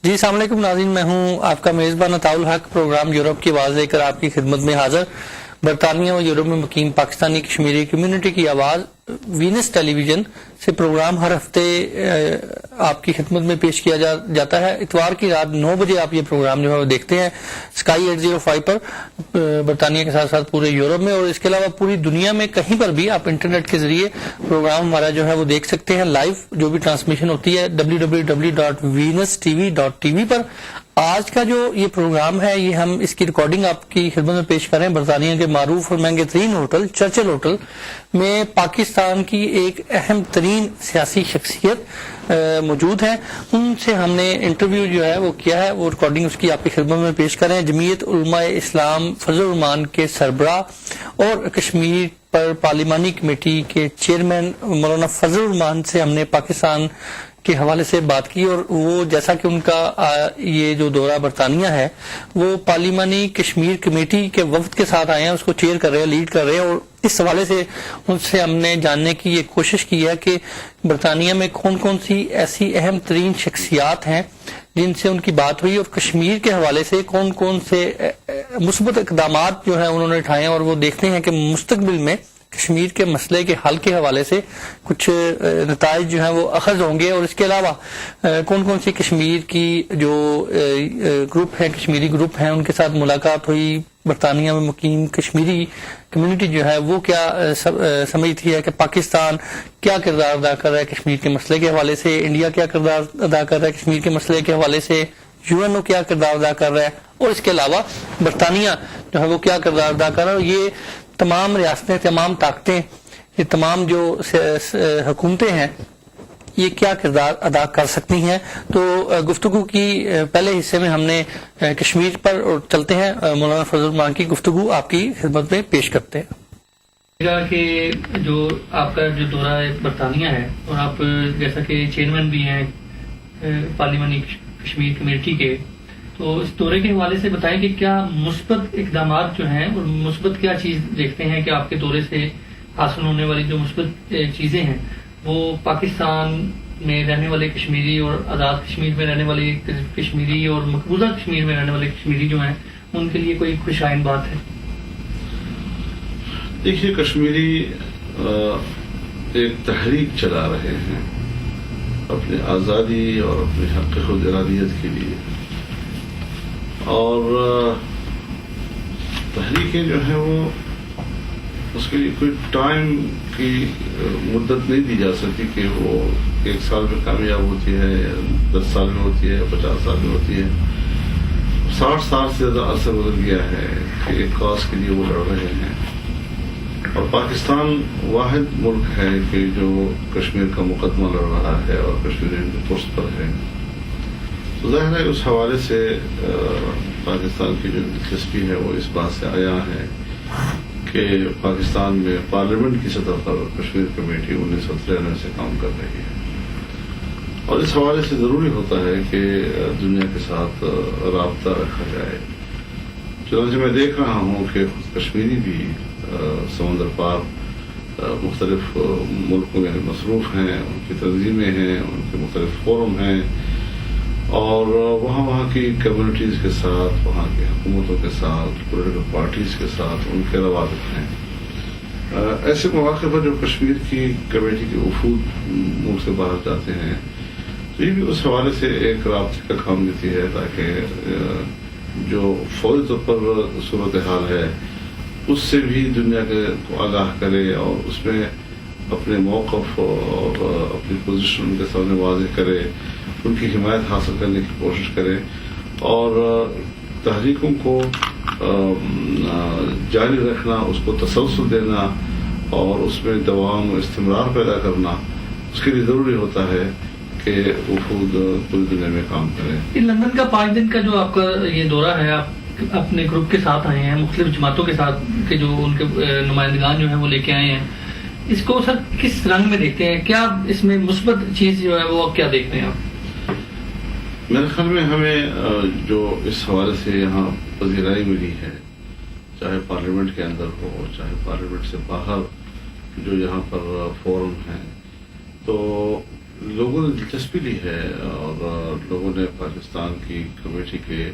جی السلام علیکم ناظرین، میں ہوں آپ کا میزبان عطاء الحق۔ پروگرام یورپ کی آواز لے کر آپ کی خدمت میں حاضر۔ برطانیہ و یورپ میں مقیم پاکستانی کشمیری کمیونٹی کی آواز وینس ٹیلی ویژن سے پروگرام ہر ہفتے آپ کی خدمت میں پیش کیا جاتا ہے۔ اتوار کی رات 9 بجے آپ یہ پروگرام جو ہے وہ دیکھتے ہیں سکائی 805 پر، برطانیہ کے ساتھ ساتھ پورے یورپ میں، اور اس کے علاوہ پوری دنیا میں کہیں پر بھی آپ انٹرنیٹ کے ذریعے پروگرام ہمارا جو ہے وہ دیکھ سکتے ہیں۔ لائیو جو بھی ٹرانسمیشن ہوتی ہے www.venustv.tv پر۔ آج کا جو یہ پروگرام ہے، یہ ہم اس کی ریکارڈنگ آپ کی خدمت میں پیش کر رہے ہیں برطانیہ کے معروف اور مہنگے ترین ہوٹل چرچل ہوٹل میں۔ پاکستان کی ایک اہم ترین سیاسی شخصیت موجود ہے، ان سے ہم نے انٹرویو جو ہے وہ کیا ہے، وہ ریکارڈنگ اس کی آپ کی خدمت میں پیش کر رہے ہیں۔ جمعیت علماء اسلام فضل الرحمان کے سربراہ اور کشمیر پر پارلیمانی کمیٹی کے چیئرمین مولانا فضل الرحمان سے ہم نے پاکستان کے حوالے سے بات کی، اور وہ جیسا کہ ان کا یہ جو دورہ برطانیہ ہے وہ پارلیمانی کشمیر کمیٹی کے وفد کے ساتھ آئے ہیں، اس کو چیئر کر رہے ہیں، لیڈ کر رہے ہیں، اور اس حوالے سے ان سے ہم نے جاننے کی یہ کوشش کی ہے کہ برطانیہ میں کون کون سی ایسی اہم ترین شخصیات ہیں جن سے ان کی بات ہوئی، اور کشمیر کے حوالے سے کون کون سے مثبت اقدامات جو ہیں انہوں نے اٹھائے ہیں، اور وہ دیکھتے ہیں کہ مستقبل میں کشمیر کے مسئلے کے حل کے حوالے سے کچھ نتائج جو ہیں وہ اخذ ہوں گے۔ اور اس کے علاوہ کون کون سی کشمیر کی جو گروپ ہیں، کشمیری گروپ ہیں، ان کے ساتھ ملاقات ہوئی۔ برطانیہ میں مقیم کشمیری کمیونٹی جو ہے وہ کیا سمجھتی ہے کہ پاکستان کیا کردار ادا کر رہا ہے کشمیر کے مسئلے کے حوالے سے، انڈیا کیا کردار ادا کر رہا ہے کشمیر کے مسئلے کے حوالے سے، UN کیا کردار ادا کر رہا ہے، اور اس کے علاوہ برطانیہ جو ہے وہ کیا کردار ادا کر رہا ہے۔ اور یہ تمام ریاستیں، تمام طاقتیں، یہ تمام جو حکومتیں ہیں، یہ کیا کردار ادا کر سکتی ہیں۔ تو گفتگو کی پہلے حصے میں ہم نے کشمیر پر چلتے ہیں، مولانا فضل الرحمان کی گفتگو آپ کی خدمت میں پیش کرتے ہیں۔ کہ جو آپ کا جو دورہ برطانیہ ہے، اور آپ جیسا کہ چیئرمین بھی ہیں پارلیمانی کشمیر کمیٹی کے، تو اس دورے کے حوالے سے بتائیں کہ کیا مثبت اقدامات جو ہیں اور مثبت کیا چیز دیکھتے ہیں کہ آپ کے دورے سے حاصل ہونے والی جو مثبت چیزیں ہیں وہ پاکستان میں رہنے والے کشمیری اور آزاد کشمیر میں رہنے والے کشمیری اور مقبوضہ کشمیر میں رہنے والے کشمیری جو ہیں ان کے لیے کوئی خوشائن بات ہے؟ دیکھیے، کشمیری ایک تحریک چلا رہے ہیں اپنی آزادی اور اپنے حق خود ارادیت کے لیے، اور تحریکیں جو ہیں وہ اس کے لیے کوئی ٹائم کی مدت نہیں دی جا سکتی کہ وہ 1 سال میں کامیاب ہوتی ہے، یا 10 سال میں ہوتی ہے، 50 سال میں ہوتی ہے۔ 60 سال سے زیادہ عرصہ گزر گیا ہے کہ ایک کاز کے لیے وہ لڑ رہے ہیں، اور پاکستان واحد ملک ہے کہ جو کشمیر کا مقدمہ لڑ رہا ہے اور کشمیر کی پشت پر ہے۔ تو ظاہر ہے اس حوالے سے پاکستان کی جو دلچسپی ہے وہ اس بات سے آیا ہے کہ پاکستان میں پارلیمنٹ کی سطح پر کشمیر کمیٹی 1993 سے کام کر رہی ہے، اور اس حوالے سے ضروری ہوتا ہے کہ دنیا کے ساتھ رابطہ رکھا جائے۔ چنانچہ میں دیکھ رہا ہوں کہ کشمیری بھی سمندر پار مختلف ملکوں میں مصروف ہیں، ان کی تنظیمیں ہیں، ان کے مختلف فورم ہیں، اور وہاں کی کمیونٹیز کے ساتھ، وہاں کی حکومتوں کے ساتھ، پولیٹیکل پارٹیز کے ساتھ ان کے روابط ہیں۔ ایسے مواقع پر جو کشمیر کی کمیٹی کے وفود ملک سے باہر جاتے ہیں، تو یہ بھی اس حوالے سے ایک رابطے کا کام دیتی ہے تاکہ جو فوری طور پر صورتحال ہے اس سے بھی دنیا کو آگاہ کرے، اور اس میں اپنے موقف اور اپنی پوزیشن ان کے سامنے واضح کرے، ان کی حمایت حاصل کرنے کی کوشش کرے، اور تحریکوں کو جاری رکھنا، اس کو تسلسل دینا، اور اس میں دوام و استمرار پیدا کرنا، اس کے لیے ضروری ہوتا ہے کہ وفود پوری دنیا میں کام کریں۔ لندن کا 5 دن کا جو آپ کا یہ دورہ ہے، آپ اپنے گروپ کے ساتھ آئے ہیں، مختلف جماعتوں کے ساتھ کہ جو ان کے نمائندگان جو ہیں وہ لے کے آئے ہیں، اس کو سر کس رنگ میں دیکھتے ہیں؟ کیا اس میں مثبت چیز جو ہے وہ کیا دیکھتے ہیں آپ؟ میرے خیال میں ہمیں جو اس حوالے سے یہاں پذیرائی ملی ہے، چاہے پارلیمنٹ کے اندر ہو، چاہے پارلیمنٹ سے باہر جو یہاں پر فورم ہیں، تو لوگوں نے دلچسپی لی ہے اور لوگوں نے پاکستان کی کمیٹی کے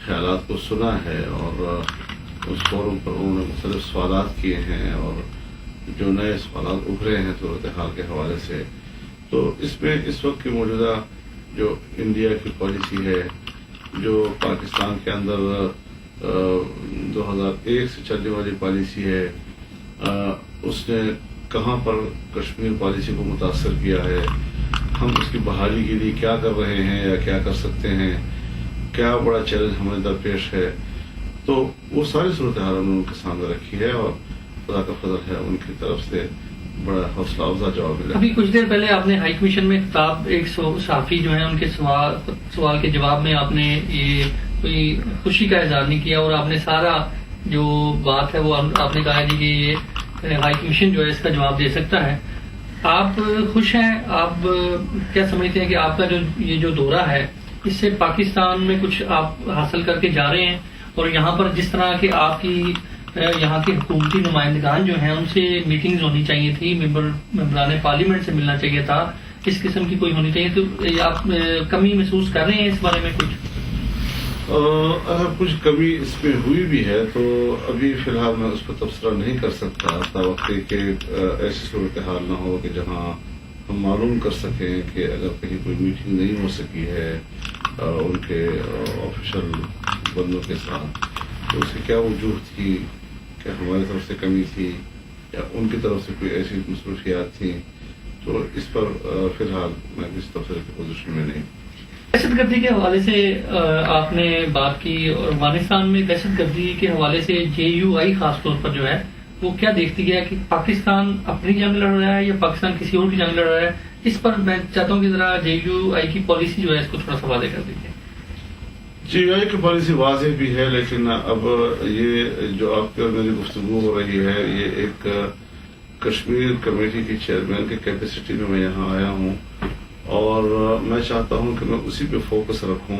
خیالات کو سنا ہے اور اس فورم پر انہوں نے مختلف سوالات کیے ہیں اور جو نئے سوالات ابھرے ہیں صورتحال کے حوالے سے. تو اس میں اس وقت کی موجودہ جو انڈیا کی پالیسی ہے, جو پاکستان کے اندر 2001 سے چلنے والی پالیسی ہے, اس نے کہاں پر کشمیر پالیسی کو متاثر کیا ہے, ہم اس کی بحالی کے لیے کیا کر رہے ہیں یا کیا کر سکتے ہیں, کیا بڑا چیلنج ہمارے درپیش ہے. تو وہ ساری صورتحال ہم نے ان کے سامنے رکھی ہے اور خدا کا فضل ہے ان کی طرف سے بڑا حوصلہ افزا جواب ملا. ابھی کچھ دیر پہلے آپ نے ہائی کمیشن میں خطاب ایک صحافی جو ہیں ان کے سوال کے جواب میں آپ نے یہ کوئی خوشی کا اظہار نہیں کیا اور آپ نے سارا جو بات ہے وہ آپ نے کہا کہ یہ ہائی کمیشن جو ہے اس کا جواب دے سکتا ہے. آپ خوش ہیں؟ آپ کیا سمجھتے ہیں کہ آپ کا جو یہ جو دورہ ہے اس سے پاکستان میں کچھ آپ حاصل کر کے جا رہے ہیں اور یہاں پر جس طرح کہ آپ کی یہاں کے حکومتی نمائندگان جو ہیں ان سے میٹنگز ہونی چاہیے تھی, ممبران پارلیمنٹ سے ملنا چاہیے تھا, اس قسم کی کوئی ہونی چاہیے, تو آپ کمی محسوس کر رہے ہیں اس بارے میں کچھ؟ اگر کچھ کمی اس میں ہوئی بھی ہے تو ابھی فی الحال میں اس پر تبصرہ نہیں کر سکتا تاوقع کہ ایسی صورتحال نہ ہو کہ جہاں ہم معلوم کر سکیں کہ اگر کہیں کوئی میٹنگ نہیں ہو سکی ہے ان کے آفیشل بندوں کے ساتھ تو اس کی کیا وجوہ تھی, کہ ہماری طرف سے کمی تھی یا ان کی طرف سے کوئی ایسی مصروفیات تھیں, تو اس پر فی الحال میں کسی تبصرے کی پوزیشن میں نہیں. دہشت گردی کے حوالے سے آپ نے بات کی اور افغانستان میں دہشت گردی کے حوالے سے JUI خاص طور پر جو ہے وہ کیا دیکھتی ہے کہ پاکستان اپنی جنگ لڑ رہا ہے یا پاکستان کسی اور کی جنگ لڑ رہا ہے؟ اس پر میں چاہتا ہوں کہ ذرا JUI کی پالیسی جو ہے اس کو تھوڑا سا واضح کر دیجیے. JUI کی پالیسی واضح بھی ہے, لیکن اب یہ جو آپ کی اور میری گفتگو ہو رہی ہے یہ ایک کشمیر کمیٹی کی چیئرمین کی کیپیسٹی میں یہاں آیا ہوں اور میں چاہتا ہوں کہ میں اسی پہ فوکس رکھوں.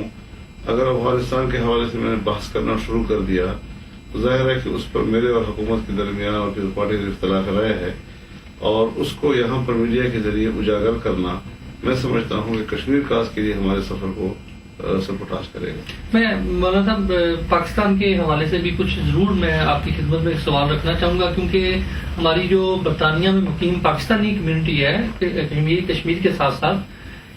اگر افغانستان کے حوالے سے میں نے بحث کرنا شروع کر دیا تو ظاہر ہے کہ اس پر میرے اور حکومت کے درمیان اور پیپلز پارٹی کا اختلاف رائے ہے اور اس کو یہاں پر میڈیا کے ذریعے اجاگر کرنا میں سمجھتا ہوں کہ کشمیر کاس کے لیے ہمارے سفر کو سبوٹاژ کرے گا. میں مولانا صاحب پاکستان کے حوالے سے بھی کچھ ضرور میں آپ کی خدمت میں سوال رکھنا چاہوں گا, کیونکہ ہماری جو برطانیہ میں مقیم پاکستانی کمیونٹی ہے کشمیر کے ساتھ ساتھ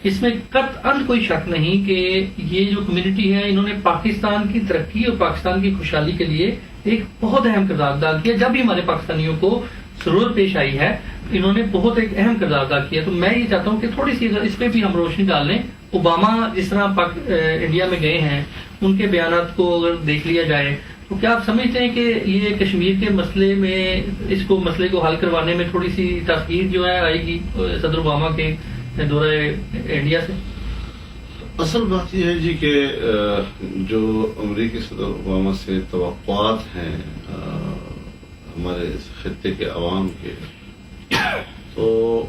اس میں قطعاً کوئی شک نہیں کہ یہ جو کمیونٹی ہے انہوں نے پاکستان کی ترقی اور پاکستان کی خوشحالی کے لیے ایک بہت اہم کردار ادا کیا. جب بھی ہمارے پاکستانیوں کو ضرورت پیش آئی ہے انہوں نے بہت ایک اہم کردار ادا کیا. تو میں یہ چاہتا ہوں کہ تھوڑی سی اس پہ بھی ہم روشنی ڈال لیں. اوباما جس طرح انڈیا میں گئے ہیں ان کے بیانات کو اگر دیکھ لیا جائے تو کیا آپ سمجھتے ہیں کہ یہ کشمیر کے مسئلے میں مسئلے کو حل کروانے میں تھوڑی سی تاخیر جو ہے آئے گی صدر اوباما کے دورہ انڈیا سے؟ اصل بات یہ ہے جی کہ جو امریکی صدر اوباما سے توقعات ہیں ہمارے اس خطے کے عوام کے, تو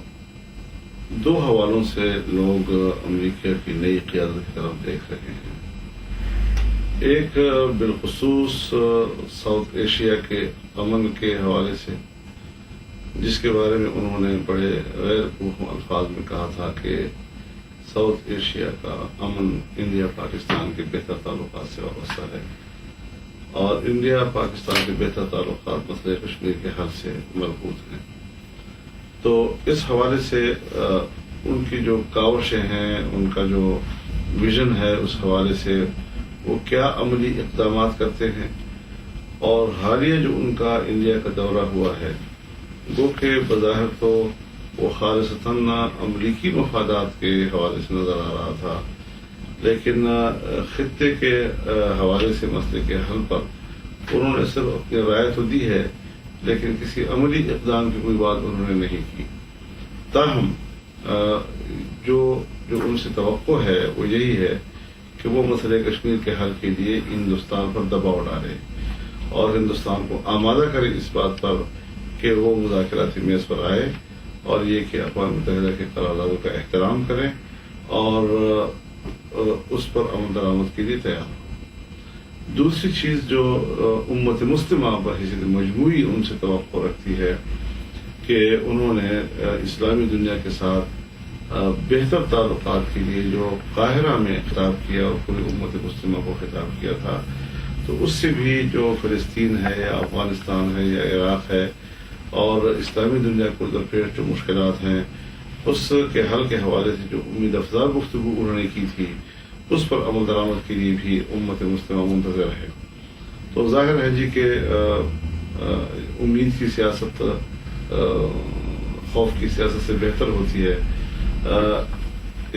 دو حوالوں سے لوگ امریکہ کی نئی قیادت کی طرف دیکھ رہے ہیں. ایک بالخصوص ساؤتھ ایشیا کے امن کے حوالے سے, جس کے بارے میں انہوں نے بڑے غیر مفہوم الفاظ میں کہا تھا کہ ساؤتھ ایشیا کا امن انڈیا پاکستان کے بہتر تعلقات سے وابستہ ہے اور انڈیا پاکستان کے بہتر تعلقات مسئلہ کشمیر کے حل سے مربوط ہیں. تو اس حوالے سے ان کی جو کاوشیں ہیں, ان کا جو ویژن ہے, اس حوالے سے وہ کیا عملی اقدامات کرتے ہیں. اور حالیہ جو ان کا انڈیا کا دورہ ہوا ہے گو کہ بظاہر تو وہ خالصتاً امریکی مفادات کے حوالے سے نظر آ رہا تھا, لیکن خطے کے حوالے سے مسئلے کے حل پر انہوں نے صرف اپنی رائے تو دی ہے لیکن کسی عملی اقدام کی کوئی بات انہوں نے نہیں کی. تاہم جو ان سے توقع ہے وہ یہی ہے کہ وہ مسئلہ کشمیر کے حل کے لیے ہندوستان پر دباؤ ڈالے اور ہندوستان کو آمادہ کرے اس بات پر کہ وہ مذاکراتی میز پر آئے اور یہ کہ اقوام متحدہ کے قراردادوں کا احترام کریں اور اس پر عمل درآمد کے لیے تیار ہوں. دوسری چیز جو امت مسلمہ بحیثیت مجموعی ان سے توقع رکھتی ہے کہ انہوں نے اسلامی دنیا کے ساتھ بہتر تعلقات کے لیے جو قاہرہ میں خطاب کیا اور پوری امت مسلمہ کو خطاب کیا تھا، تو اس سے بھی جو فلسطین ہے یا افغانستان ہے یا عراق ہے اور اسلامی دنیا کو درپیش جو مشکلات ہیں، اس کے حل کے حوالے سے جو امید افزا گفتگو انہوں نے کی تھی، اس پر عمل درآمد کے لیے بھی امت مسلمہ منتظر ہے۔ تو ظاہر ہے جی کہ امید کی سیاست خوف کی سیاست سے بہتر ہوتی ہے۔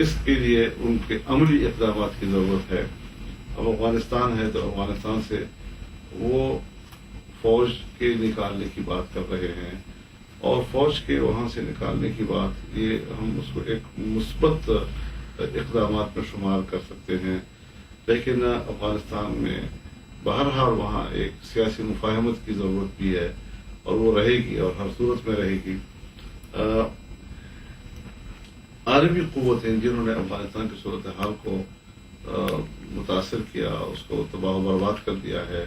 اس کے لیے ان کے عملی اقدامات کی ضرورت ہے۔ اب افغانستان ہے تو افغانستان سے وہ فوج کے نکالنے کی بات کر رہے ہیں، اور فوج کے وہاں سے نکالنے کی بات، یہ ہم اس کو ایک مثبت اقدامات میں شمار کر سکتے ہیں، لیکن افغانستان میں بہرحال وہاں ایک سیاسی مفاہمت کی ضرورت بھی ہے، اور وہ رہے گی اور ہر صورت میں رہے گی۔ عالمی قوتیں جنہوں نے افغانستان کی صورتحال کو متاثر کیا، اس کو تباہ و برباد کر دیا ہے،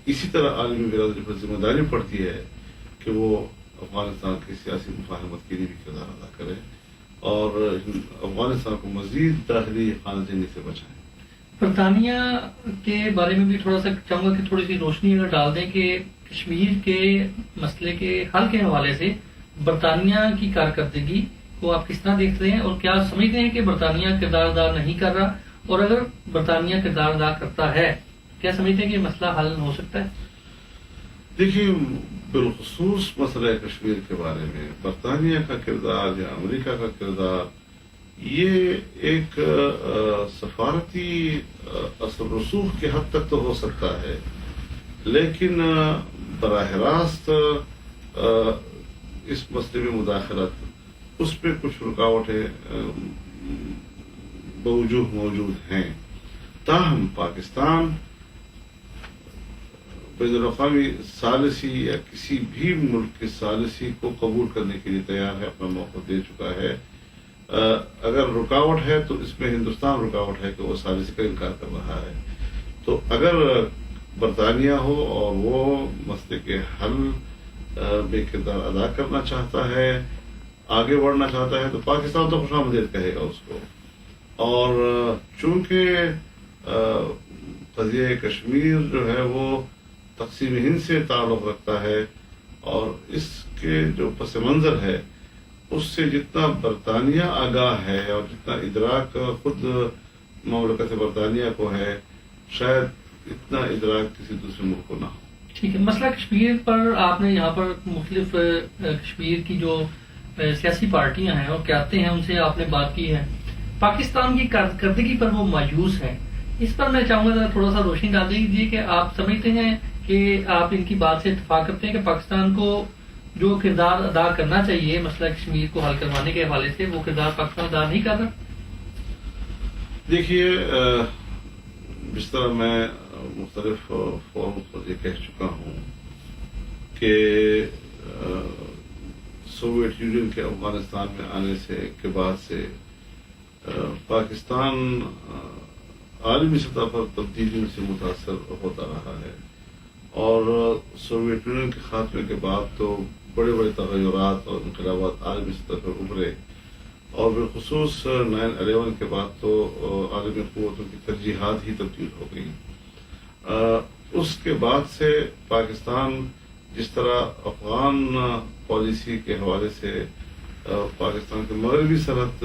اسی طرح عالمی برادری پر ذمہ داری پڑتی ہے کہ وہ افغانستان کی سیاسی مفاہمت کے لیے بھی کردار ادا کرے اور افغانستان کو مزید داخلی خانہ جنگی سے بچائیں۔ برطانیہ کے بارے میں بھی تھوڑا سا چاہوں گا کہ تھوڑی سی روشنی اگر ڈال دیں کہ کشمیر کے مسئلے کے حل کے حوالے سے برطانیہ کی کارکردگی کو آپ کس طرح دیکھتے ہیں، اور کیا سمجھتے ہیں کہ برطانیہ کردار ادا نہیں کر رہا، اور اگر برطانیہ کردار ادا کرتا ہے کیا سمجھتے ہیں کہ یہ مسئلہ حل ہو سکتا ہے؟ دیکھیے، بالخصوص مسئلہ کشمیر کے بارے میں برطانیہ کا کردار یا امریکہ کا کردار، یہ ایک سفارتی اثر رسوخ کے حد تک تو ہو سکتا ہے، لیکن براہ راست اس مسئلے میں مداخلت، اس پہ کچھ رکاوٹیں بوجوہ موجود ہیں۔ تاہم پاکستان بین الاقوامی ثالثی یا کسی بھی ملک کی ثالثی کو قبول کرنے کے لیے تیار ہے، اپنا موقع دے چکا ہے۔ اگر رکاوٹ ہے تو اس میں ہندوستان رکاوٹ ہے کہ وہ ثالثی کا انکار کر رہا ہے۔ تو اگر برطانیہ ہو اور وہ مسئلے کے حل میں کردار ادا کرنا چاہتا ہے، آگے بڑھنا چاہتا ہے، تو پاکستان تو خوش آمدید کہے گا اس کو۔ اور چونکہ قضیہ کشمیر جو ہے وہ تقسیم ہند سے تعلق رکھتا ہے، اور اس کے جو پس منظر ہے اس سے جتنا برطانیہ آگاہ ہے اور جتنا ادراک خود مملکت برطانیہ کو ہے، شاید اتنا ادراک کسی دوسرے ملک کو نہ ہو۔ ٹھیک ہے، مسئلہ کشمیر پر آپ نے یہاں پر مختلف کشمیر کی جو سیاسی پارٹیاں ہیں اور قیادتیں ہیں ان سے آپ نے بات کی ہے، پاکستان کی کارکردگی پر وہ مایوس ہیں۔ اس پر میں چاہوں گا تھوڑا سا روشنی ڈال دیجیے کہ آپ سمجھتے ہیں کہ آپ ان کی بات سے اتفاق کرتے ہیں کہ پاکستان کو جو کردار ادا کرنا چاہیے مسئلہ کشمیر کو حل کروانے کے حوالے سے، وہ کردار پاکستان ادا نہیں کر رہا؟ دیکھیے، جس طرح میں مختلف فورم پر یہ کہہ چکا ہوں کہ سوویت یونین کے افغانستان میں آنے کے بعد سے پاکستان عالمی سطح پر تبدیلیوں سے متاثر ہوتا رہا ہے، اور سوویت یونین کے خاتمے کے بعد تو بڑے بڑے تغیرات اور انقلابات عالمی سطح پر ابھرے، اور بالخصوص 9/11 کے بعد تو عالمی قوتوں کی ترجیحات ہی تبدیل ہو گئی۔ اس کے بعد سے پاکستان جس طرح افغان پالیسی کے حوالے سے پاکستان کے مغربی سرحد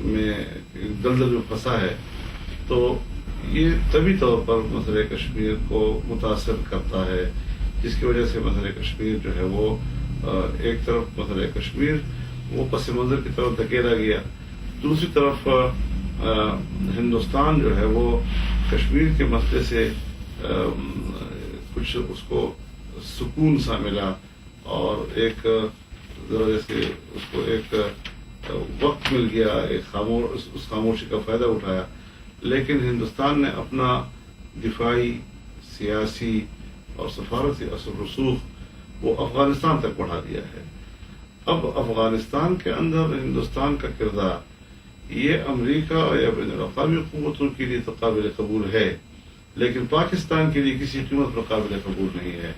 میں دلدل میں پھنسا ہے، تو یہ طبی طور پر مسئلہ کشمیر کو متاثر کرتا ہے، جس کی وجہ سے مسئلہ کشمیر جو ہے وہ ایک طرف مسئلہ کشمیر وہ پس منظر کی طرف دھکیلا گیا، دوسری طرف ہندوستان جو ہے وہ کشمیر کے مسئلے سے کچھ اس کو سکون سا ملا، اور ایک جیسے اس کو ایک وقت مل گیا، اس خاموشی کا فائدہ اٹھایا، لیکن ہندوستان نے اپنا دفاعی، سیاسی اور سفارتی اثر رسوخ وہ افغانستان تک بڑھا دیا ہے۔ اب افغانستان کے اندر ہندوستان کا کردار یہ امریکہ یا بین الاقوامی قوتوں کے لیے تو قابل قبول ہے، لیکن پاکستان کے لیے کسی قیمت پر قابل قبول نہیں ہے۔